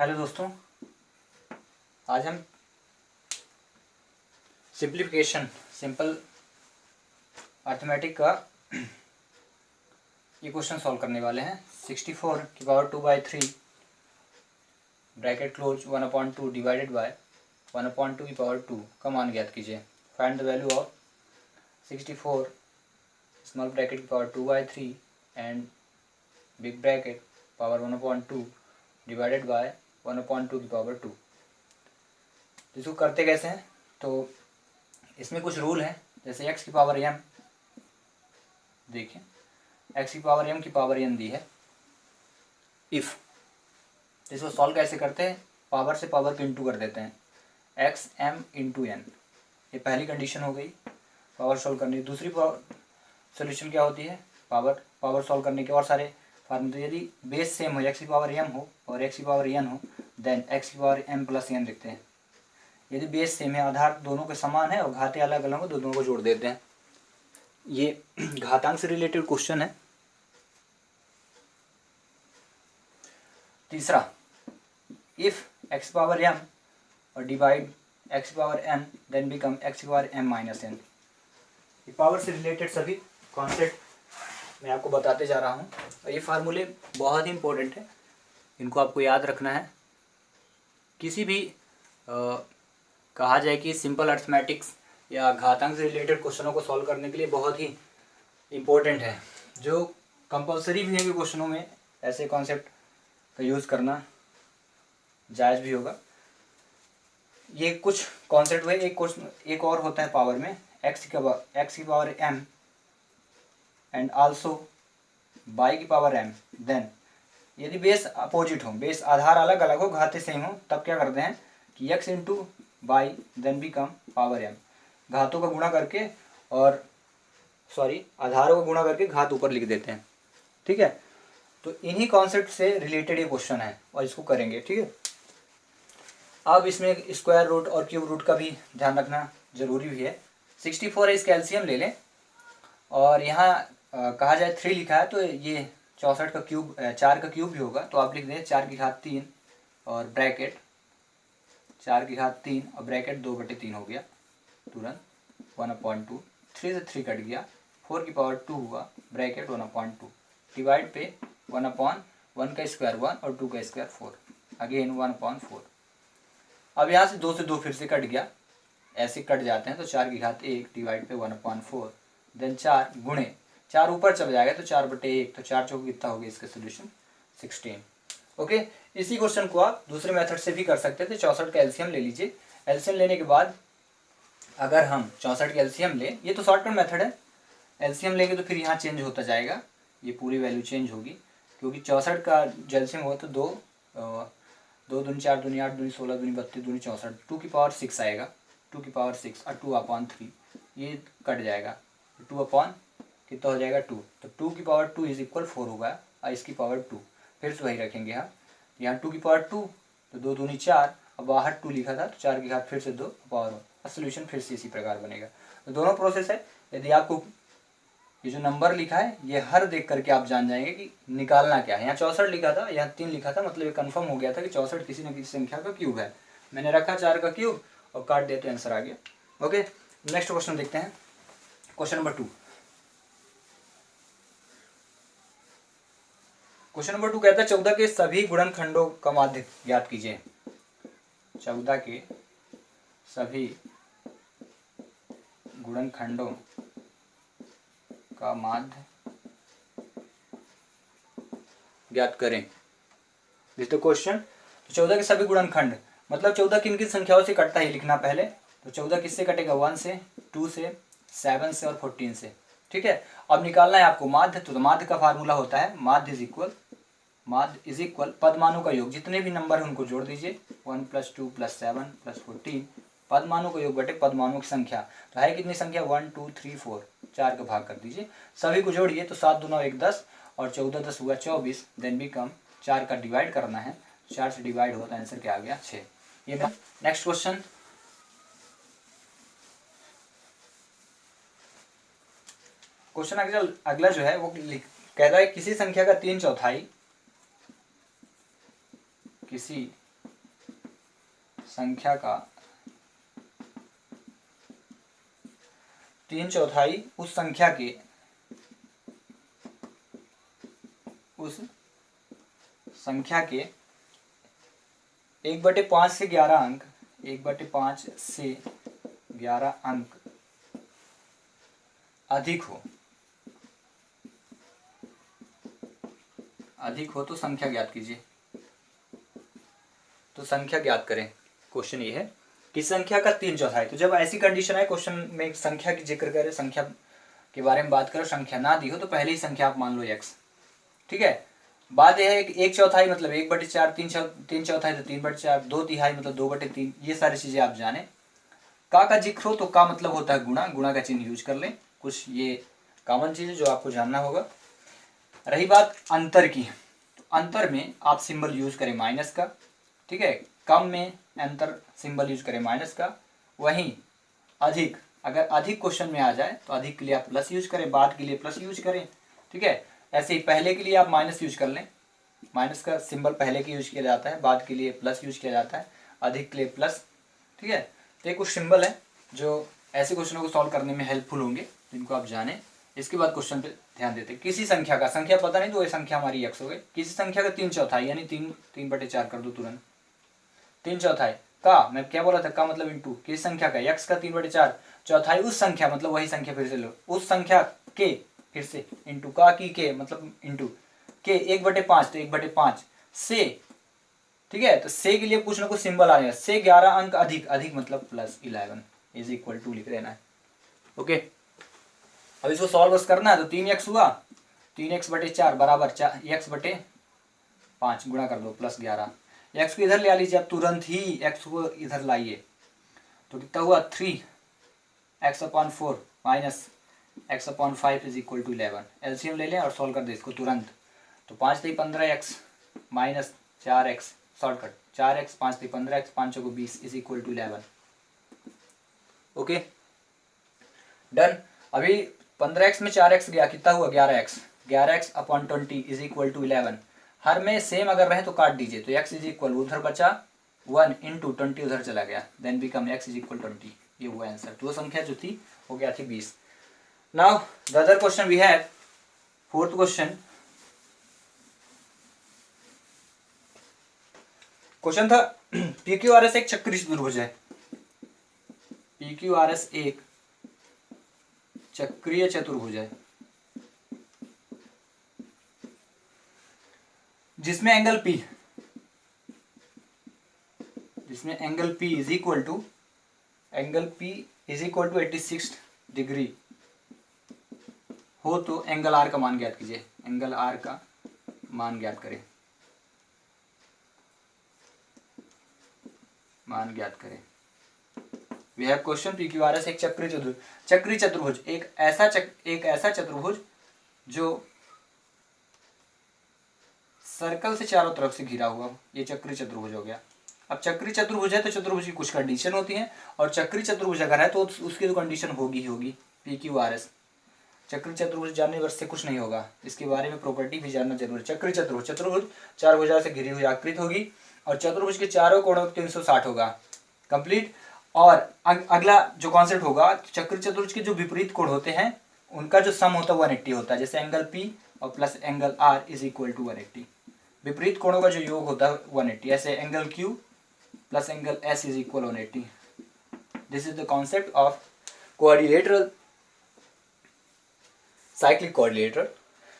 Hello दोस्तों, आज हम सिंपल अर्थमेटिक का ये क्वेश्चन सॉल्व करने वाले हैं। 64 की power 2/3 bracket close 1/2 divided by 1/2 की पावर 2 का मान ज्ञात कीजिए। Find the value of 64 small bracket की power 2/3 and big bracket power 1/2 divided by 1/2 की पावर 2। इसको करते कैसे हैं, तो इसमें कुछ रूल हैं। जैसे x की पावर m, देखिए x की पावर m की पावर n दी है। इफ़ इसको सॉल्व कैसे करते हैं, पावर से पावर को इंटू कर देते हैं, x m इंटू n। ये पहली कंडीशन हो गई पावर सॉल्व करने की। दूसरी सोल्यूशन क्या होती है, पावर सॉल्व करने के और सारे फार्मूले। यदि बेस सेम हो, x की पावर m हो और x की पावर n हो, देन x की पावर m प्लस n लिखते हैं। यदि बेस सेम है, आधार दोनों के समान है और घाते अलग अलग हो, तो दोनों को जोड़ देते हैं। ये घातांक से रिलेटेड क्वेश्चन है। तीसरा, इफ x पावर m और divide x power n then become x power m minus n। ये पावर से रिलेटेड सभी कॉन्सेप्ट मैं आपको बताते जा रहा हूँ और ये फार्मूले बहुत ही इंपॉर्टेंट है, इनको आपको याद रखना है। किसी भी कहा जाए कि सिंपल अर्थमेटिक्स या घातांक से रिलेटेड क्वेश्चनों को सॉल्व करने के लिए बहुत ही इम्पोर्टेंट है। जो कंपलसरी भी है कि क्वेश्चनों में ऐसे कॉन्सेप्ट का यूज़ करना जायज़ भी होगा। ये कुछ कॉन्सेप्ट हुए। एक और होता है पावर में, x की power m and also y की पावर m। देन यदि बेस अपोजिट हो, बेस आधार अलग अलग हो, घाते सेम हो, तब क्या करते हैं कि x into by then become power m। घातों का गुणा करके और आधारों का गुणा करके घात ऊपर लिख देते हैं। ठीक है, तो इन्हीं कॉन्सेप्ट से रिलेटेड ये क्वेश्चन है और इसको करेंगे। ठीक है, अब इसमें स्क्वायर रूट और क्यूब रूट का भी ध्यान रखना जरूरी भी है। 64 है, इसका एलसीएम ले लें और यहाँ कहा जाए 3 लिखा है, तो ये 64 का क्यूब 4 का क्यूब भी होगा, तो आप लिख दें 4 की घात 3 और ब्रैकेट 4 की घात 3 और ब्रैकेट 2/3 हो गया तुरंत 1/2। 3 से 3 कट गया, 4 की पावर 2 हुआ, ब्रैकेट 1/2 डिवाइड पे 1/1 का स्क्वायर 1 और 2 का स्क्वायर 4, अगेन 1/4। अब यहाँ से 2 से 2 फिर से कट गया, ऐसे कट जाते हैं, तो 4 की घात 1 डिवाइड पे 1/4। देन 4 गुणे 4 ऊपर चल जाएगा तो 4/1, तो 4 चौक कितना हो गया, इसका सोल्यूशन 16। ओके, इसी क्वेश्चन को आप दूसरे मेथड से भी कर सकते थे। 64 का एलसीएम ले लीजिए। एलसीएम लेने के बाद अगर हम 64 का एलसीएम लें, ये तो शॉर्टकट मेथड है, एलसीएम लेंगे तो फिर यहाँ चेंज होता जाएगा, ये पूरी वैल्यू चेंज होगी, क्योंकि 64 का एलसीएम हुआ तो 2 दूनी 4 दूनी 8 दूनी 16 दूनी 32 दूनी 64, 2 की पावर 6 आएगा, 2 की पावर 6 और 2/3 ये कट जाएगा, 2 कितना हो जाएगा 2, तो 2 की पावर 2 इज इक्वल 4 होगा और इसकी पावर 2 फिर से वही रखेंगे। यहाँ 2 की पावर 2 तो 2 दूनी 4, अब बाहर 2 लिखा था तो 4 की घात फिर से 2 पावर 1, सोल्यूशन फिर से इसी प्रकार बनेगा। तो दोनों प्रोसेस है। यदि आपको ये जो नंबर लिखा है ये हर देख करके आप जान जाएंगे कि निकालना क्या है। यहाँ 64 लिखा था, यहाँ 3 लिखा था, मतलब ये कंफर्म हो गया था कि 64 किसी न किसी संख्या का क्यूब है। मैंने रखा 4 का क्यूब और काट दिया तो आंसर आ गया। ओके, नेक्स्ट क्वेश्चन देखते हैं, क्वेश्चन नंबर 2। क्वेश्चन नंबर 2 कहता है 14 के सभी गुणनखंडों का माध्य ज्ञात कीजिए। 14 के सभी गुणनखंडों का माध्य ज्ञात करें। This the question. 14 के सभी गुणनखंड मतलब 14 किन किन संख्याओं से कटता है लिखना पहले। तो 14 किससे कटेगा, 1 से, 2 से, 7 से और 14 से। ठीक है, अब निकालना है आपको माध्य। तो माध्य का फार्मूला होता है माध्य इज इक्वल पदमानों का योग, जितने भी नंबर है उनको जोड़ दीजिए, 1 + 2 + 7 + 14, पदमानों का योग बटे पदमानों की संख्या। तो है कितनी संख्या, 1 2 3 4, 4 का भाग कर दीजिए, सभी को जोड़िए, तो 7 दूना 1 10 और 14 10 हुआ 24। देन बिकम 4 का डिवाइड करना है, 4 से डिवाइड होता है, आंसर क्या आ गया 6। ये नेक्स्ट क्वेश्चन। क्वेश्चन अगला जो है वो कह रहा है किसी संख्या का 3/4, किसी संख्या का 3/4 उस संख्या के उस संख्या के 1/5 से 11 अंक 1/5 से 11 अंक अधिक हो तो संख्या ज्ञात कीजिए। तो संख्या ज्ञात करें। क्वेश्चन ये है कि संख्या का 3/4। तो जब ऐसी कंडीशन है क्वेश्चन में संख्या की जिक्र करें, संख्या के बारे में बात करो, संख्या ना दी हो तो पहले ही संख्या आप मान लो x। ठीक है, बात यह है कि 1/4 मतलब 1/4, 3/4 तो 3/4, 2/3 मतलब 2/3। ये सारी चीजें आप जाने। का जिक्र हो तो का मतलब होता है गुणा, गुणा का चिन्ह यूज कर लें। कुछ ये कॉमन चीज है जो आपको जानना होगा। रही बात अंतर की, तो अंतर में आप सिंबल यूज करें माइनस का। ठीक है, कम में अंतर सिंबल यूज करें माइनस का। वहीं अधिक, अगर अधिक क्वेश्चन में आ जाए तो अधिक के लिए आप प्लस यूज करें, बाद के लिए प्लस यूज करें। ठीक है, ऐसे ही पहले के लिए आप माइनस यूज कर लें, माइनस का सिंबल पहले के यूज किया जाता है, बाद के लिए प्लस यूज किया जाता है, अधिक के लिए प्लस। ठीक है, तो ये कुछ सिंबल है जो ऐसे क्वेश्चनों को सॉल्व करने में हेल्पफुल होंगे, जिनको आप जाने। इसके बाद क्वेश्चन पे ध्यान देते। किसी संख्या का, संख्या पता नहीं तो ये संख्या हमारी x हो गई। किसी संख्या का 3/4 यानी 3/4 कर दो तुरंत। 3/4 का, मैं क्या बोला था, का मतलब इंटू। किसी संख्या का x का 3/4 चौथाई उस संख्या, मतलब वही संख्या फिर से लो, उस संख्या के, फिर से इंटू का की के मतलब इंटू के 1/5 तो 1/5 से। ठीक है, तो से के लिए कुछ ना कुछ सिंबल आ जाएगा। से 11 अंक अधिक, अधिक मतलब +11 इज इक्वल टू लिख देना है। ओके, अब इसको सॉल्व करना है तो 3x हुआ, 3x/4 बराबर x/5 गुणा कर दो +11। x को इधर ले आ लीजिए आप, तुरंत ही x को इधर लाइए तो कितना हुआ 3x/4 minus x/5 is equal to 11। LCM ले लें और सॉल्व कर दे इसको तुरंत। तो 5 × 15x minus 4x, shortcut 4x, 5 × 15x, 5 × 20 is equal to 11। Okay done. अभी 15x में 4x गया, कितना हुआ 11x, 11x/20 is equal to 11। हर में सेम अगर रहे तो काट दीजिए, तो x इज इक्वल, उधर बचा 1 × 20 उधर चला गया, then become x is equal 20। ये हुआ आंसर। तो वो संख्या जो थी हो गया थी 20। Now the other question we have, fourth question. Question था PQRS एक चक्रीय चतुर्भुज है। PQRS एक चक्रीय चतुर्भुज है जिसमें angle P is equal to 86 degree हो तो एंगल R का मान ज्ञात कीजिए। एंगल R का मान ज्ञात करें, मान ज्ञात करें। वी हैव क्वेश्चन PQRS एक चक्रीय चतुर्भुज, एक ऐसा चतुर्भुज जो सर्कल से चारों तरफ से घिरा हुआ, ये चक्रीय चतुर्भुज हो गया। अब चक्रीय चतुर्भुज है तो चतुर्भुज की कुछ कंडीशन होती हैं, और चक्रीय चतुर्भुज अगर है तो उसकी तो कंडीशन होगी। PQRS चक्रीय चतुर्भुज जानने वर्ष से कुछ नहीं होगा, इसके बारे में प्रॉपर्टी भी जानना जरूरी है। चक्रीय चतुर्भुज चार भुजा से घिरी हुई आकृति होगी और चतुर्भुज के चारों कोणों 360 होगा कंप्लीट। और अगला जो कॉन्सेप्ट होगा, चक्रीय चतुर्भुज के जो विपरीत कोण होते हैं उनका जो सम होता है 180 होता है। जैसे एंगल P और plus angle R is equal to 180। विपरीत कोणों का जो योग होता है 180। ऐसे angle Q plus angle S is equal 180। This is the concept of coordinator, cyclic coordinator.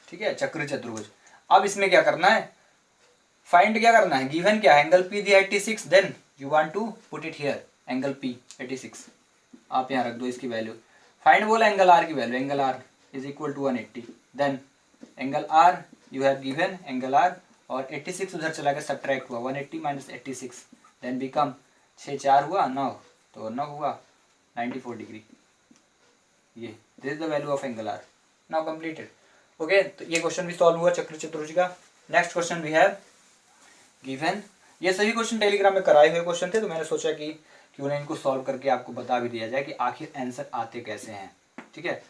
ठीक है, चक्रीय चतुर्भुज। अब इसमें क्या करना है, फाइंड क्या करना है, गिवन क्या है, एंगल P दिया 86, then you want to put it here angle P 86, आप यहाँ रख दो इसकी वैल्यू। फाइंड बोला एंगल R की value, angle R is equal to 180, then angle R you have given angle R और 86 उधर चला गया, सब्ट्रैक्ट हुआ 180 माइनस 86, देन बिकम 6 4 हुआ 9, तो 9 हुआ 94 डिग्री। ये this is the value of angle R। Now completed. Okay, तो ये क्वेश्चन भी सॉल्व हुआ चक्रीय चतुर्भुज का। Next question we have given, ये सभी क्वेश्चन टेलीग्राम में कराए हुए क्वेश्चन थे, तो मैंने सोचा कि क्यों ना इनको सॉल्व करके आपको बता भी दिया जाए कि आखिर आंसर आते कैसे हैं। ठीक है,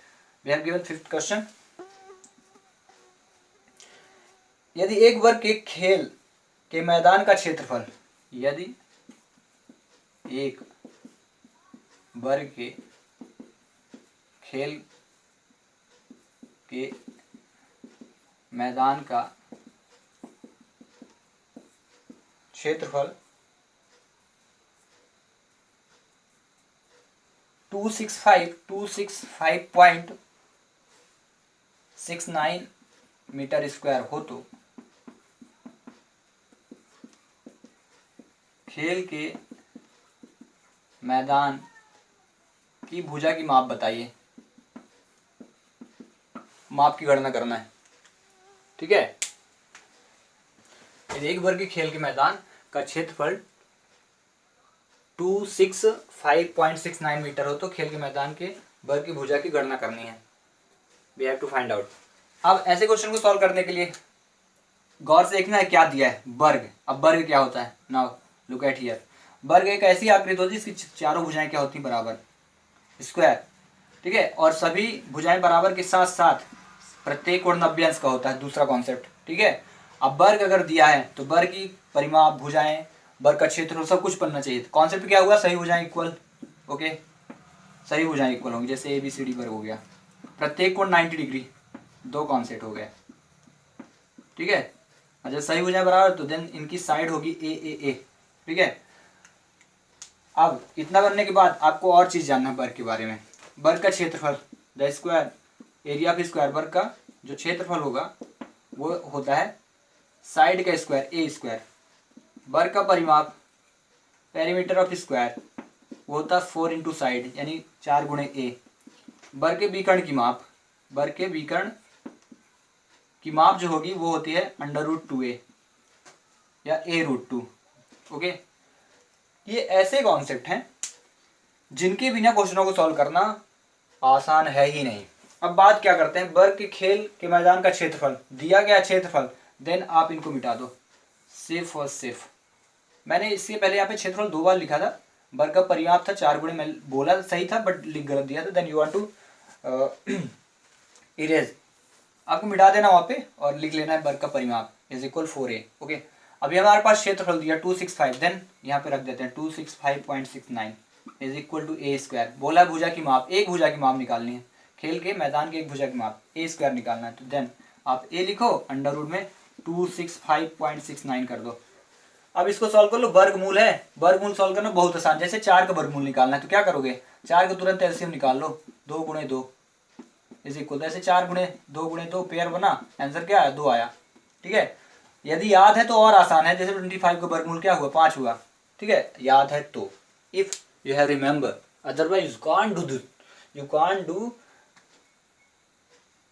we have given fifth question. यदि एक वर्ग के खेल के मैदान का क्षेत्रफल, यदि एक वर्ग के खेल के मैदान का क्षेत्रफल 265.69 मीटर स्क्वायर हो तो खेल के मैदान की भुजा की माप बताइए। माप की गणना करना है, ठीक है। एक वर्ग के खेल के मैदान का क्षेत्रफल 265.69 मीटर हो तो खेल के मैदान के वर्ग की भुजा की गणना करनी है। We have to find out. अब ऐसे क्वेश्चन को सॉल्व करने के लिए गौर से देखना है क्या दिया है, वर्ग। अब वर्ग क्या होता है, नाउ लुक एट हियर। वर्ग एक ऐसी आकृति होती है जिसकी चारों भुजाएं क्या होती हैं, बराबर, स्क्वायर, ठीक है। और सभी भुजाएं बराबर के साथ साथ प्रत्येक कोण 90 अंश का होता है, दूसरा कॉन्सेप्ट, ठीक है। अब वर्ग अगर दिया है तो वर्ग की परिमाप, भुजाएं, वर्ग का क्षेत्रफल सब कुछ बनना चाहिए। कॉन्सेप्ट क्या हुआ, सही भुजाएं इक्वल, ओके, सही भुजाएं इक्वल होंगी, जैसे ABCD वर्ग हो गया। प्रत्येक कोण 90 डिग्री, दो कॉन्सेप्ट हो गए, ठीक है। और जब सही भुजाएं बराबर तो देन इनकी साइड होगी AAA, ठीक है। अब इतना बनने के बाद आपको और चीज जानना है वर्ग के बारे में। वर्ग का क्षेत्रफल, the square area of square, वर्ग का जो क्षेत्रफल होगा वो होता है साइड का स्क्वायर, A स्क्वायर। वर्ग का परिमाप, पेरीमीटर ऑफ स्क्वायर, वो होता है 4 इंटू साइड, यानी 4 गुणे A। वर्ग के विकर्ण की माप, वर्ग के विकर्ण की माप जो होगी वो होती है √2A या A√2, ओके। ये ऐसे कॉन्सेप्ट हैं जिनके बिना क्वेश्चनों को सॉल्व करना आसान है ही नहीं। अब बात क्या करते हैं, वर्ग के खेल के मैदान का क्षेत्रफल दिया गया क्षेत्रफल, देन आप इनको मिटा दो, सिर्फ और सिर्फ। मैंने इससे पहले यहाँ पे क्षेत्रफल 2 बार लिखा था। वर्ग का परिमाप था 4 गुणे, मैं बोला सही था बट लिख गलत दिया था। Then you want to erase, आपको मिटा देना वहाँ पे और लिख लेना है वर्ग का परिमाप इज इक्वल 4A, ओके। अभी हमारे पास क्षेत्रफल दिया 265, देन यहाँ पे रख देते हैं 265.69 is equal to A square. बोला भुजा की माप, एक भुजा की माप निकालनी है, खेल के मैदान के एक भुजा की माप A स्क्वायर निकालना है। तो देन आप A लिखो, अंडर रूट में 265.69 कर दो। अब इसको सॉल्व कर लो, वर्गमूल है, वर्गमूल सॉल्व करना बहुत आसान। जैसे 4 का वर्गमूल निकालना है तो क्या करोगे, 4 का तुरंत एलसीएम निकाल लो, 2 गुणे 2 इज इक्वल, ऐसे 4 गुणे 2 पेयर बना, आंसर क्या आया, 2 आया, ठीक है। यदि याद है तो और आसान है, जैसे 25 का वर्गमूल क्या हुआ, 5 हुआ, ठीक है, याद है तो, if you have remember, otherwise you can't do this, you can't do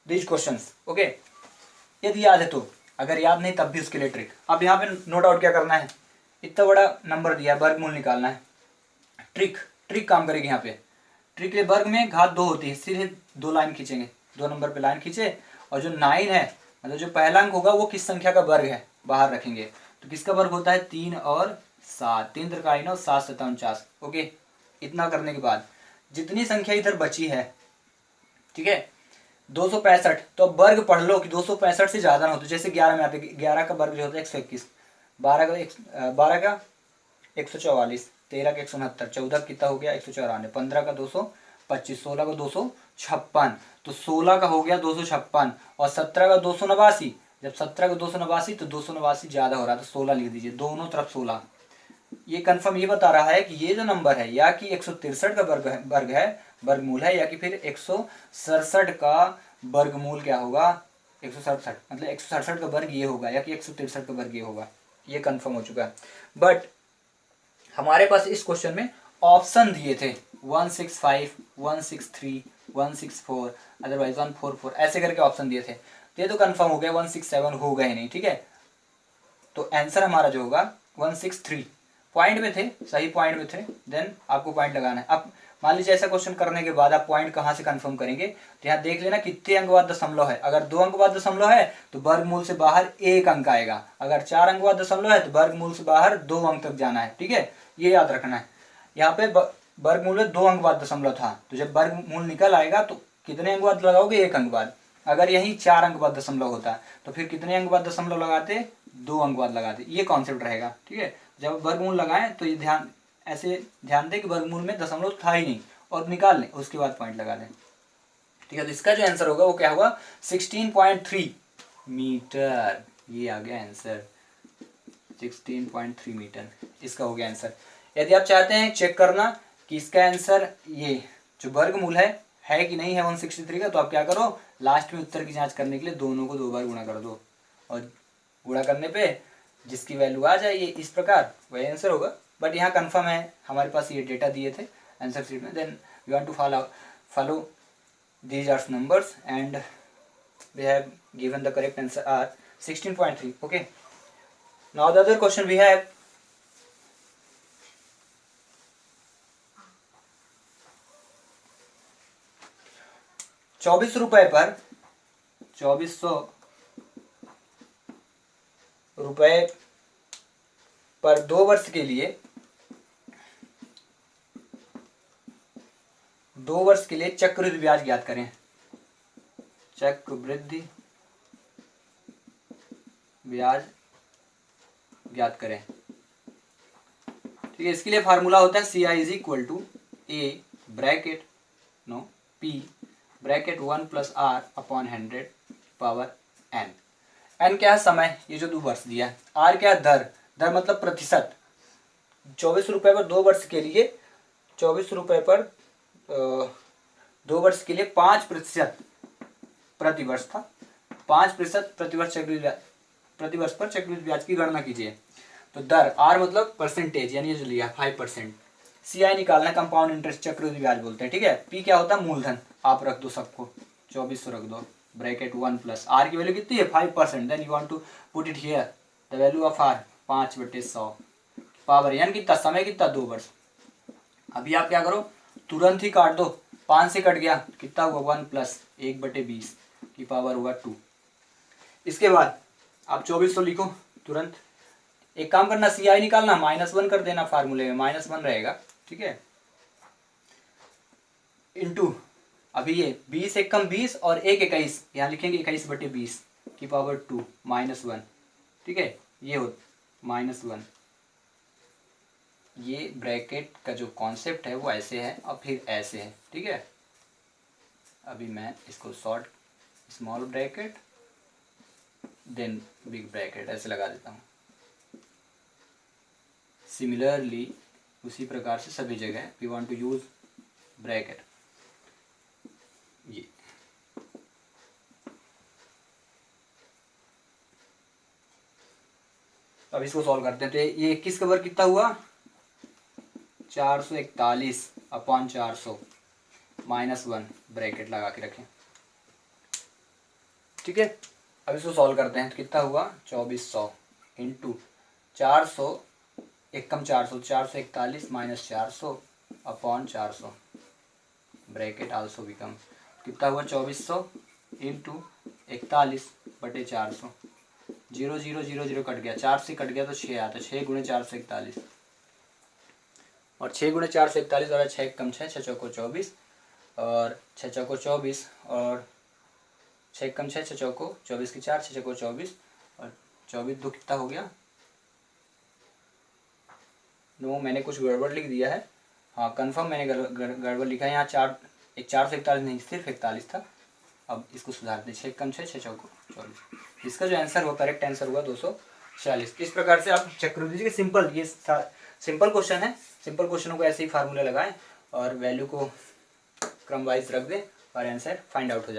these questions, okay. यदि याद है तो, अगर याद नहीं तब भी उसके लिए ट्रिक। अब यहाँ पे नो डाउट क्या करना है, इतना बड़ा नंबर दिया, वर्गमूल निकालना है। ट्रिक काम करेगी यहाँ पे। ट्रिक के वर्ग में घात 2 होती है, सीधे 2 लाइन खींचेंगे, 2 नंबर पे लाइन खींचे, और जो 9 है, मतलब जो पहला अंक होगा वो किस संख्या का वर्ग है बाहर रखेंगे। तो किसका वर्ग होता है, 3 और 7, 3 त्रिका 9, 7 7 49, ओके। इतना करने के बाद जितनी संख्या इधर बची है, ठीक है, 265, तो अब वर्ग पढ़ लो कि 265 से ज्यादा ना हो। तो जैसे 11 में आते, 11 का वर्ग जो होता है 121, 12 का 144, 13 का 169, 14 कितना हो गया 194, 15 का 225, 16 का 256, तो 16 का हो गया 256, और 17 का 289। जब 17 का 289 तो 289 ज्यादा हो रहा है तो 16 लिख दीजिए, दोनों तरफ 16। ये कंफर्म ये बता रहा है कि ये जो नंबर है या कि 163 का वर्ग है, वर्गमूल है, या कि फिर 167 का वर्गमूल क्या होगा, 167, मतलब 167 का वर्ग ये होगा, या कि 163 का वर्ग ये होगा। ये कंफर्म हो चुका है। बट हमारे पास इस क्वेश्चन में ऑप्शन दिए थे 165, 163, 164, अदरवाइज 144, ऐसे करके ऑप्शन दिए थे। तो ये तो कंफर्म हो गया, 167 होगा ही नहीं, ठीक है। तो आंसर हमारा जो होगा 163, पॉइंट में थे, सही पॉइंट में थे, देन आपको पॉइंट लगाना है। अब मान लीजिए ऐसा क्वेश्चन करने के बाद आप पॉइंट कहाँ से कंफर्म करेंगे, तो यहाँ देख लेना कितने अंक बाद दशमलव है। अगर 2 अंक बाद दशमलव है तो वर्गमूल से बाहर 1 अंक आएगा। अगर 4 अंक बाद दशमलव है तो वर्गमूल से बाहर 2 अंक तक जाना है, ठीक है, ये याद रखना है। यहाँ पे वर्गमूल में 2 अंक बाद दशमलव था, तो जब वर्गमूल निकल आएगा तो कितने अंक बाद लगाओगे, 1 अंक बाद। अगर यही 4 अंक बाद दशमलव होता तो फिर कितने अंक बाद दशमलव लगाते, 2 अंक बाद लगाते। ये कॉन्सेप्ट रहेगा, ठीक है। जब वर्गमूल लगाएं तो ये ध्यान ऐसे ध्यान दें कि वर्गमूल में दशमलव था ही नहीं, और निकाल लें, उसके बाद पॉइंट लगा दें। ठीक है, तो इसका जो आंसर होगा वो क्या होगा 16.3 मीटर। ये आ गया आंसर 16.3 मीटर, इसका हो गया आंसर। यदि आप चाहते हैं चेक करना कि इसका आंसर ये जो वर्गमूल है कि नहीं है 163 का, तो आप क्या करो, लास्ट में उत्तर की जांच करने के लिए दोनों को 2 बार गुणा कर दो, और गुणा करने पे जिसकी वैल्यू आ जाए ये इस प्रकार, वही आंसर होगा। बट यहाँ कंफर्म है, हमारे पास ये डेटा दिए थे आंसर शीट में, then we want to follow these are numbers and we have given the correct answer are 16.3. okay, now the other question we have, ₹24 पर 2400 रुपए पर 2 वर्ष के लिए 2 वर्ष के लिए चक्रवृद्धि ब्याज ज्ञात करें। चक्रवृद्धि ब्याज ज्ञात करें। ठीक है, इसके लिए फार्मूला होता है CI is equal to A bracket P bracket 1 + R upon 100 power N। N क्या है, समय, ये जो 2 वर्ष दिया है। R क्या है, दर मतलब प्रतिशत। 24 रुपए पर 2 वर्ष के लिए 24 रुपए पर 2 वर्ष के लिए 5% प्रतिवर्ष था। 5% प्रतिवर्ष प्रतिवर्ष पर चक्रवृद्धि ब्याज की गणना कीजिए। तो दर, R मतलब परसेंटेज, यानी जो लिया 5%। CI निकालना, कंपाउंड इंटरेस्ट चक्रवृद्धि ब्याज बोलते हैं। ठीक है, P क्या होता है, मूलधन। आप रख दो सबको, 2400 रख दो, ब्रैकेट 1 + R की वैल्यू कितनी है 5%, then you want to put it here the value of R 5/100 power N कितना, समय कितना 2 वर्ष। अभी आप क्या करो, तुरंत ही काट दो, 5 से कट गया, कितना हुआ 1 + 1/20 की पावर हुआ 2। इसके बाद आप 2400 लिखो तुरंत। एक काम करना, CI निकालना, -1 कर देना, फार्मूले में -1 रहेगा। ठीक है, इंटू अभी ये 20 एकम 20 और 1 21, यहाँ लिखेंगे 21/20 की पावर 2 -1। ठीक है, ये हो -1। ये ब्रैकेट का जो कॉन्सेप्ट है वो ऐसे है और फिर ऐसे है। ठीक है, अभी मैं इसको short, small bracket then big bracket ऐसे लगा देता हूँ। सिमिलरली उसी प्रकार से सभी जगह we want to use bracket. ये अब इसको सॉल्व करते हैं। तो ये 21 का वर्ग कितना हुआ 441 अपॉन 400 -1 ब्रैकेट लगा के रखें। ठीक है, अब इसको सॉल्व करते हैं। तो कितना हुआ 2400 इंटू 400 एकम 400 441 - 400 अपॉन 400 ब्रैकेट आल्सो बिकम, कितना हुआ 2400 इंटू 41/400। 0 0 0 0 कट गया, 4 से कट गया तो 6 आता, 6 × 441 और 6 × 441 और 6 कम 6 6 चौको 24 और 6 चौको 24 और 6 कम 6 6 चौको 24 की 4 6 चौको 24 और 24 दो कितना हो गया। नो, मैंने कुछ गड़बड़ लिख दिया है। हाँ, कंफर्म मैंने गड़बड़ लिखा है यहाँ। 441 नहीं, सिर्फ 41 था। अब इसको सुधार दें, 6 कम 6 6 चौको 24। इसका जो आंसर हुआ, करेक्ट आंसर हुआ 246। इस प्रकार से आप चक्रवृद्धि के सिंपल, ये सिंपल क्वेश्चन है, सिंपल क्वेश्चनों को ऐसे ही फार्मूले लगाएं और वैल्यू को क्रम वाइज रख दें और आंसर फाइंड आउट हो जाए।